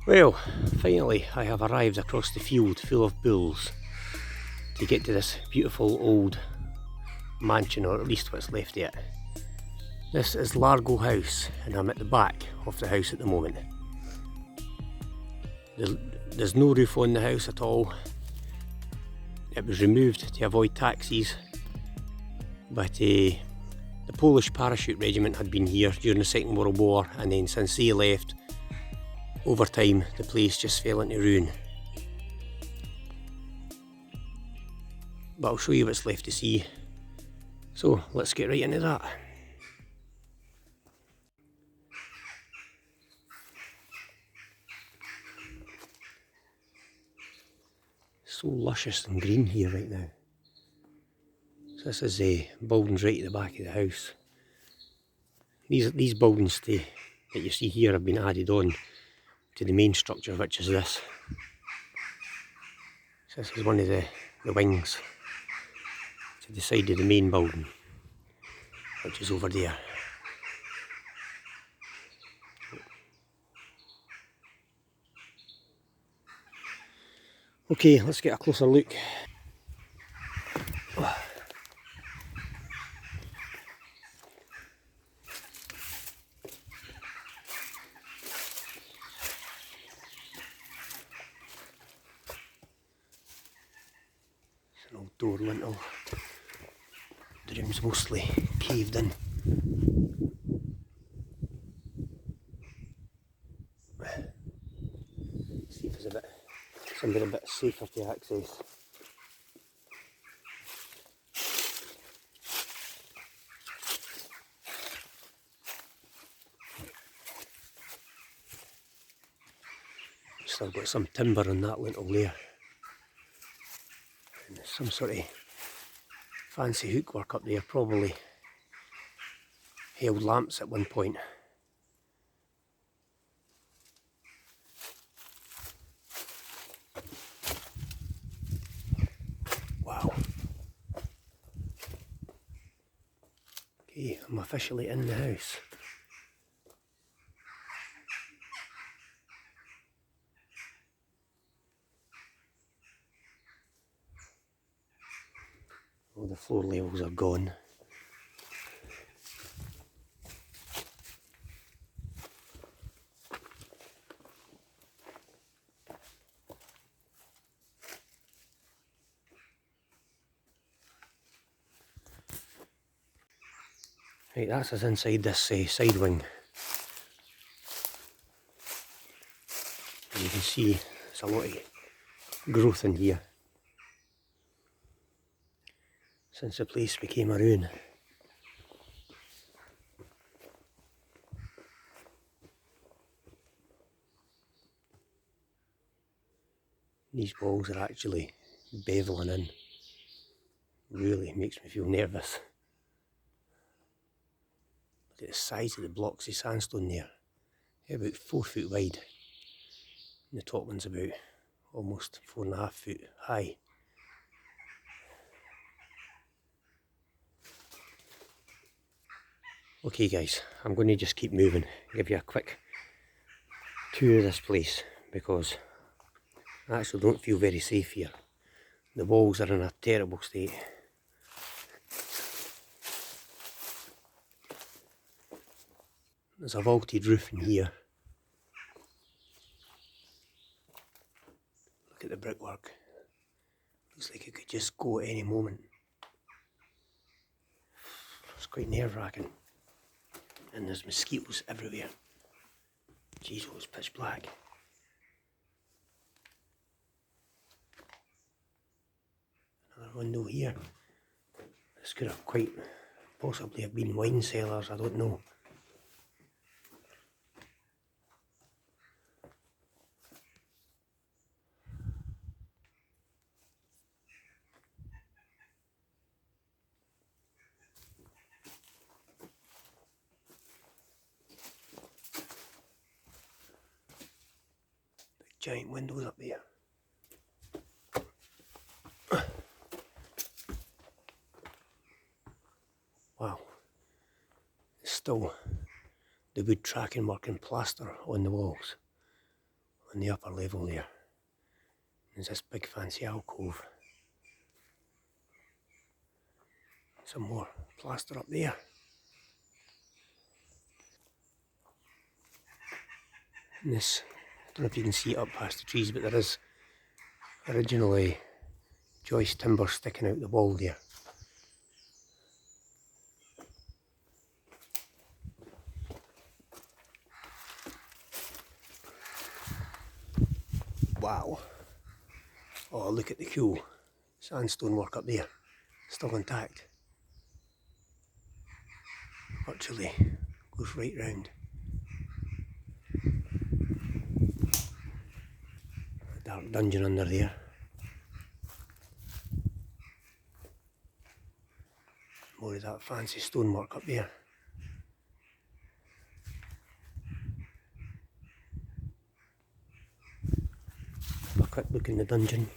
Well, finally I have arrived across the field full of bulls to get to this beautiful old mansion, or at least what's left of it. This is Largo House and I'm at the back of the house at the moment. There's no roof on the house at all. It was removed to avoid taxis, but the Polish parachute regiment had been here during the Second World War, and then since they left, over time the place just fell into ruin. But I'll show you what's left to see. So let's get right into that. So luscious and green here right now. So this is the buildings right at the back of the house. These buildings that you see here have been added on to the main structure, which is this. So this is one of the wings to the side of the main building, which is over there. Okay, let's get a closer look. It's an old door lintel. The room's mostly caved in. See if there's something a bit safer to access. Still got some timber on that lintel there. And there's some sort of fancy hook work up there, probably held lamps at one point. Wow. Okay, I'm officially in the house. All the floor levels are gone. Right, that's us inside this side wing. And you can see there's a lot of growth in here since the place became a ruin. These walls are actually beveling in. Really makes me feel nervous. Look at the size of the blocks of sandstone there. They're about 4 foot wide. And the top one's about almost 4.5 foot high. Okay guys, I'm going to just keep moving, give you a quick tour of this place, because I actually don't feel very safe here. The walls are in a terrible state. There's a vaulted roof in here. Look at the brickwork. Looks like it could just go at any moment. It's quite nerve-wracking. And there's mosquitoes everywhere. Jeez, it was pitch black. Another window here. This could have quite possibly have been wine cellars, I don't know. Big giant windows up there. Wow. There's still the wood tracking work and plaster on the walls. on the upper level there. There's this big fancy alcove. Some more plaster up there. And this, I don't know if you can see it up past the trees, but there is originally joist timber sticking out the wall there. Wow. Oh, look at the cool sandstone work up there. Still intact. Virtually goes right round. A dark dungeon under there. More of that fancy stonework up there. Have a quick look in the dungeon.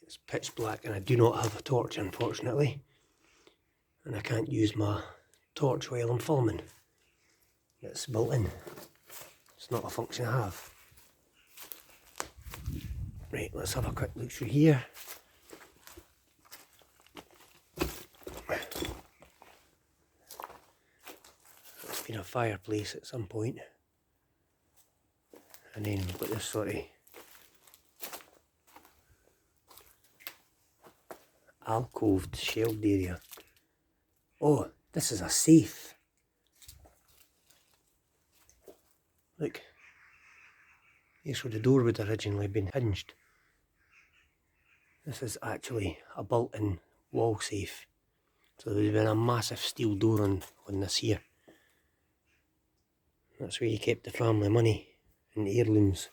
It's pitch black and I do not have a torch, unfortunately. And I can't use my torch while I'm filming. It's built in. It's not a function I have. Right, let's have a quick look through here. It's been a fireplace at some point. And then we've got this sort of alcoved, shelved area. Oh, this is a safe. Look. Here's where the door would originally have been hinged. This is actually a built-in wall safe. So there's been a massive steel door on this here. That's where you kept the family money and the heirlooms.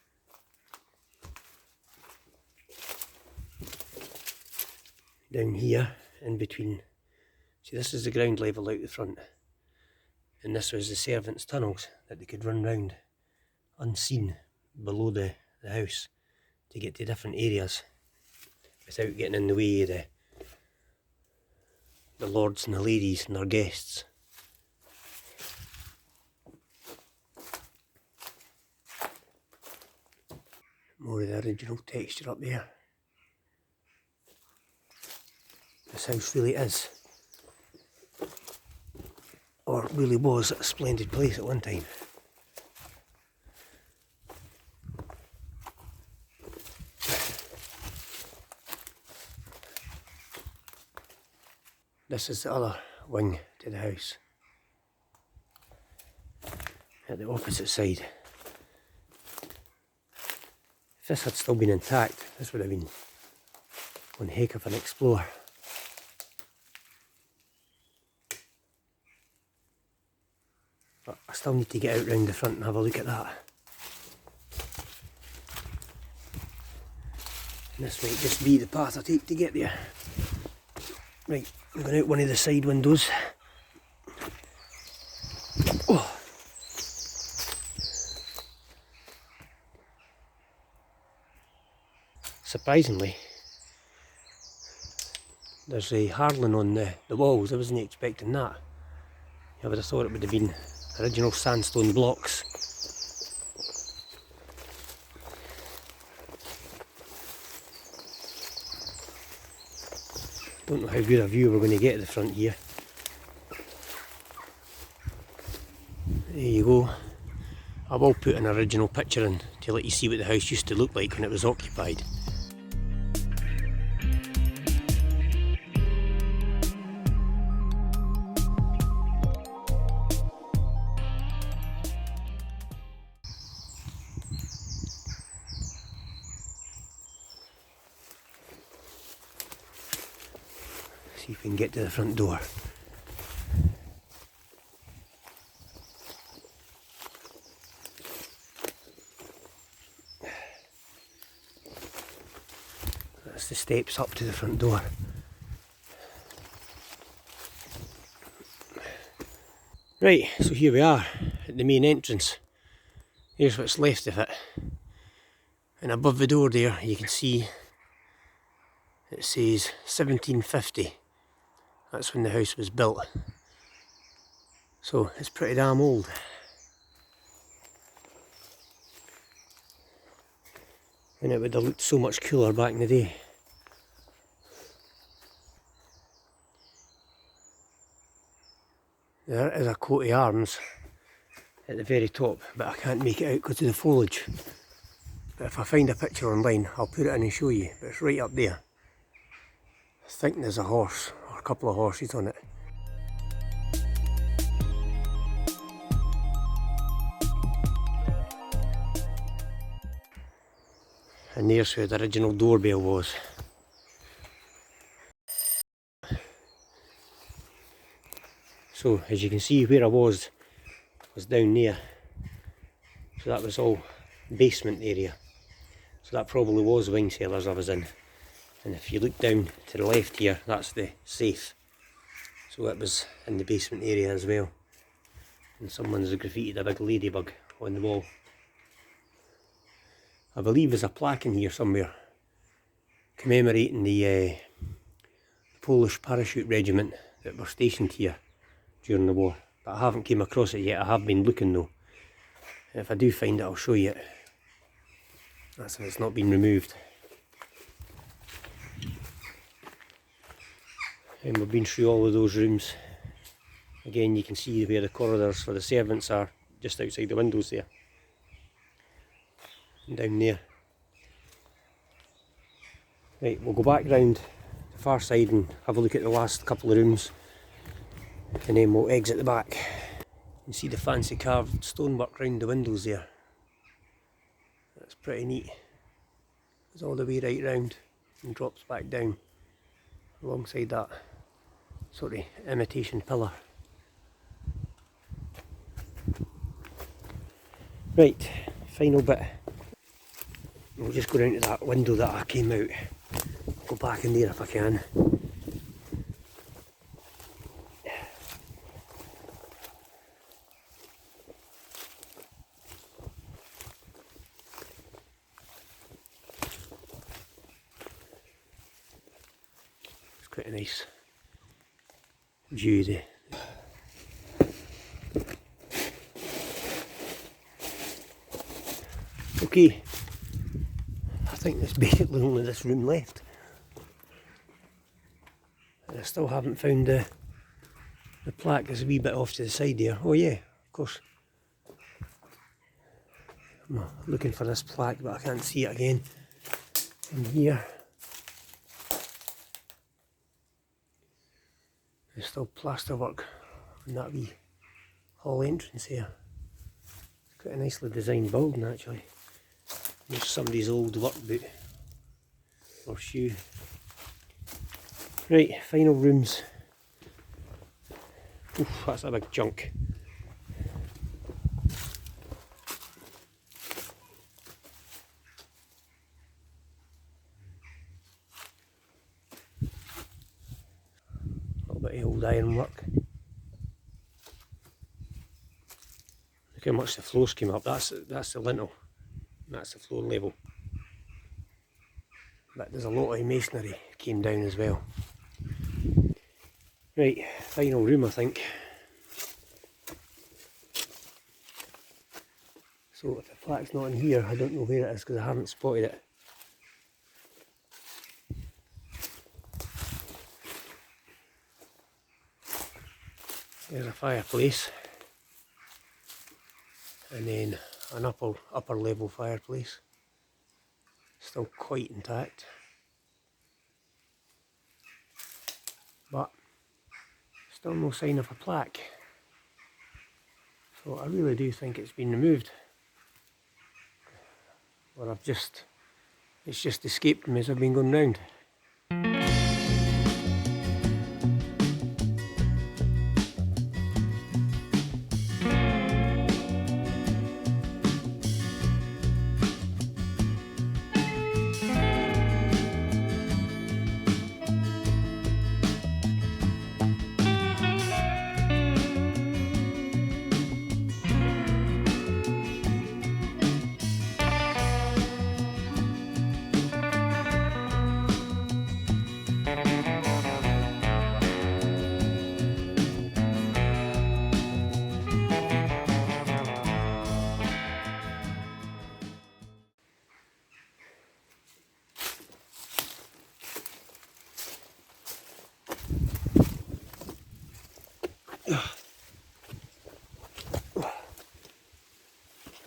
Down here, in between, see, this is the ground level out the front. And this was the servants' tunnels that they could run round unseen below the house to get to different areas without getting in the way of the lords and the ladies and their guests. More of the original texture up there. This house really is, or really was, a splendid place at one time. This is the other wing to the house, at the opposite side. If this had still been intact, this would have been one heck of an explore. But I still need to get out round the front and have a look at that. And this might just be the path I take to get there. Right, I'm going out one of the side windows. Oh. Surprisingly, there's a harling on the walls. I wasn't expecting that. I would have thought it would have been original sandstone blocks. Don't know how good a view we're going to get at the front here. There you go. I will put an original picture in to let you see what the house used to look like when it was occupied. See if we can get to the front door. That's the steps up to the front door. Right, so here we are at the main entrance. Here's what's left of it. And above the door there you can see it says 1750. That's when the house was built. So it's pretty damn old. And it would have looked so much cooler back in the day. There is a coat of arms at the very top, but I can't make it out because of the foliage. But if I find a picture online, I'll put it in and show you. But it's right up there. I think there's a horse, or a couple of horses on it. And there's where the original doorbell was. So as you can see, where I was down there. So that was all basement area. So that probably was wine cellars I was in. And if you look down to the left here, that's the safe. So it was in the basement area as well. And someone's graffitied a big ladybug on the wall. I believe there's a plaque in here somewhere commemorating the Polish parachute regiment that were stationed here during the war. But I haven't came across it yet. I have been looking though. And if I do find it, I'll show you it. That's if it's not been removed. And we've been through all of those rooms. Again, you can see where the corridors for the servants are, just outside the windows there. And down there. Right, we'll go back round the far side and have a look at the last couple of rooms. And then we'll exit the back. You can see the fancy carved stonework round the windows there. That's pretty neat. It's all the way right round and drops back down alongside that sort of imitation pillar. Right, final bit. We'll just go down to that window that I came out. Go back in there if I can. It's quite a nice view there. Okay, I think there's basically only this room left. And I still haven't found the plaque. There's a wee bit off to the side there. Oh yeah, of course. I'm looking for this plaque, but I can't see it again. In here. There's still plasterwork on that wee hall entrance here. It's quite a nicely designed building actually. There's somebody's old work boot or shoe. Right, final rooms. Oof, that's a big chunk. A little bit of old ironwork. Look how much the floors came up. That's the lintel. That's the floor level. But there's a lot of masonry came down as well. Right, final room I think. So if the plaque's not in here, I don't know where it is because I haven't spotted it. There's a fireplace. And then an upper level fireplace, still quite intact, but still no sign of a plaque. So I really do think it's been removed, or it's just escaped me as I've been going round.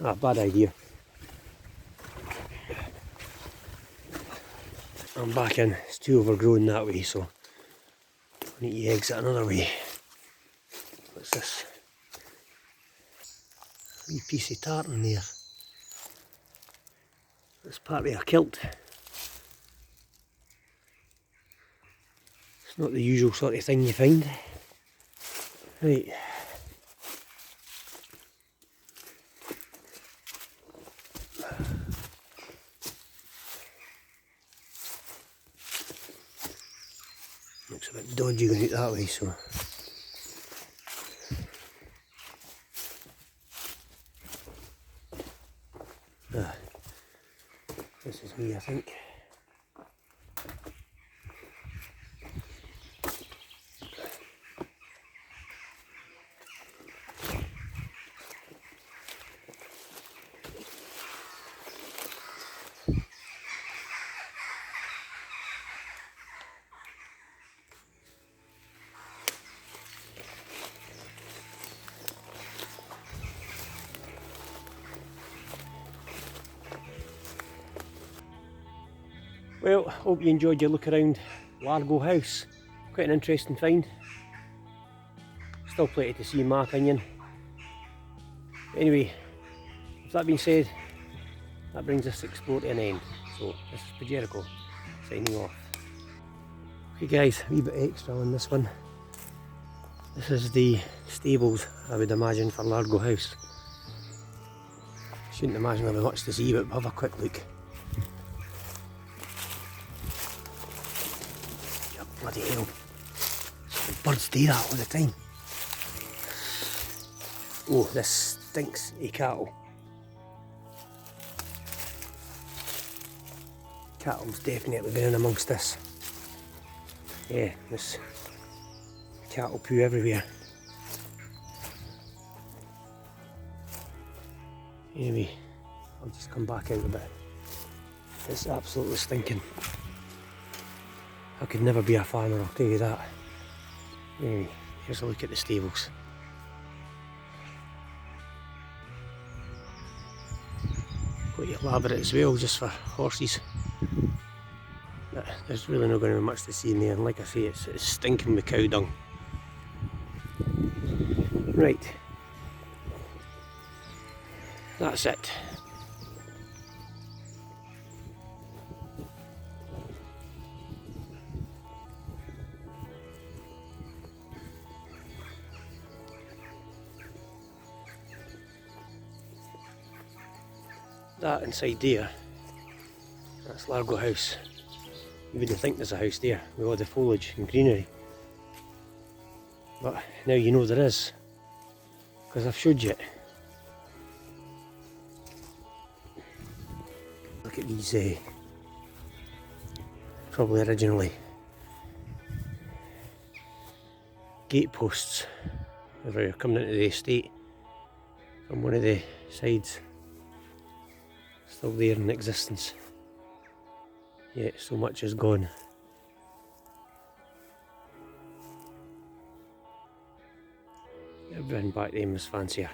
Ah, bad idea. I'm back in. It's too overgrown that way, so I need to exit another way. What's this? Wee piece of tartan there. That's part of a kilt. It's not the usual sort of thing you find. Right. Looks a bit dodgy going out that way, so. Ah, this is me, I think. Well, hope you enjoyed your look around Largo House. Quite an interesting find. Still plenty to see in my opinion. Anyway, with that being said, that brings this explore to an end. So this is Pajerico signing off. Okay guys, a wee bit extra on this one. This is the stables, I would imagine, for Largo House. Shouldn't imagine there'll be much to see, but have a quick look. Oh, bloody hell. Birds do that all the time. Oh, this stinks of cattle. Cattle's definitely been in amongst this. Yeah, there's cattle poo everywhere. Anyway, I'll just come back out a bit. It's absolutely stinking. I could never be a farmer, I'll tell you that. Anyway, here's a look at the stables. Quite elaborate as well, just for horses. But there's really not going to be much to see in there, and like I say, it's stinking with cow dung. Right, that's it. That inside there, that's Largo House. You wouldn't think there's a house there with all the foliage and greenery. But now you know there is, because I've showed you it. Look at these, probably originally gate posts if you're coming into the estate from one of the sides. Still there in existence, yet so much is gone. Everything back then was fancier.